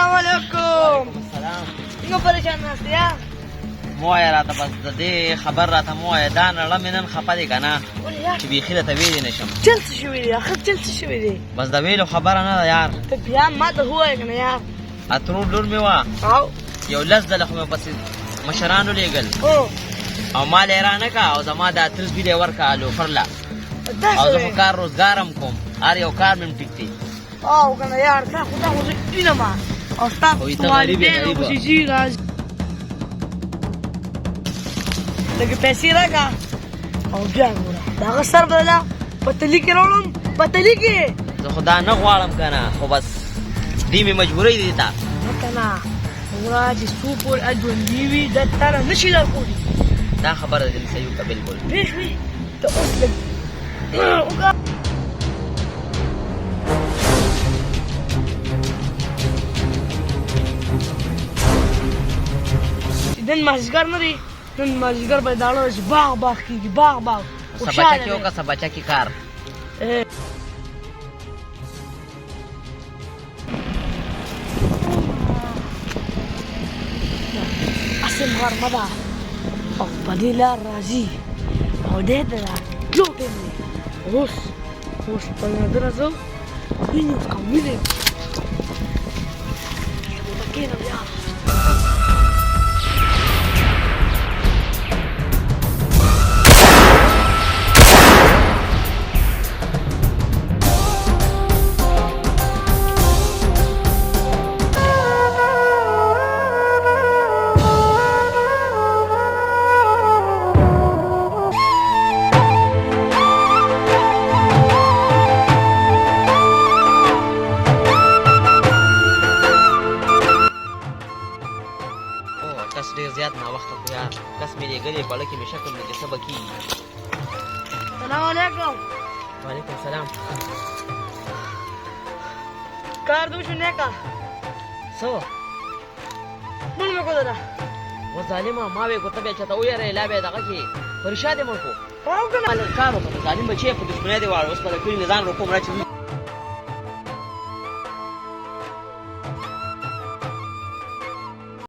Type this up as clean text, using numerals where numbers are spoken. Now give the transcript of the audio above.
السلام علیکم. سلام. څنګه پریشان ناست یا؟ مو وایه راته بس د دې خبر راته مو وایه دا نړه مې نن خفه دی که نه ولې یار؟ چې بیخي درته ویلی نه شم. چل څه شوي دی آخر چل څه شوي دی؟ بس د ویلو خبره نه ده یار. ته بیا ما ته ووایه که نه یار. اترور لور مې وه او یو 10 ځله خو مې پسې مشرانو لېږل هو او ما یې را نه که او زما د اتریس بیل یې ورکړه لوفرله دا او څه زه دی؟ خو کار روزګار هم کوم هر یو کار مې هم ټیک دی. او که نه یار تا خو زه وینم او ستا وایي ته غریب یې، والدینو غریبه. خصوصي راز لږې پیسې راکړه او بیا ګوره د هغه سر بدله پتلي کې راوړم پتلي کې زه خو دا نه غواړم که نه خو بس دې مې مجبورۍ دی ته. نه که نه وګوره چې څو پورې ژوندي وي دا تا نه نه شي لارښودي دا خبره دې صحیح وکړه بلکل. پوه شوې ته اوس لږ وکړه نن مازدیګر نه دی نن مازدیګر به داړه چې باغ باغ کېږي باغ باغ سبچه کې وکړه سبچه کې کار. اصل غرمه ده او په دې لار راځي او دی ته ده جو ټیم دی اوس په نظره زه وینې څکم وینې ورته کښېنم بیا کس ډېر زیات ناوخته خو یار کس مې لېږلی بړه کې مې شک دی چې څه به کېږي. سلام علیکم وعلیکم سلام. کار دو شو نیکا څه وه مونږ مې کو ده و ظالمه ما وې کو ته بیا چېرته ویرې لا بیا دغه کې په رشا دې مړ کړو او که نه کار وکړه ظالم بچی یې په دښمنۍ دې واړه اوس به د کلي نه ځان روکوم را چې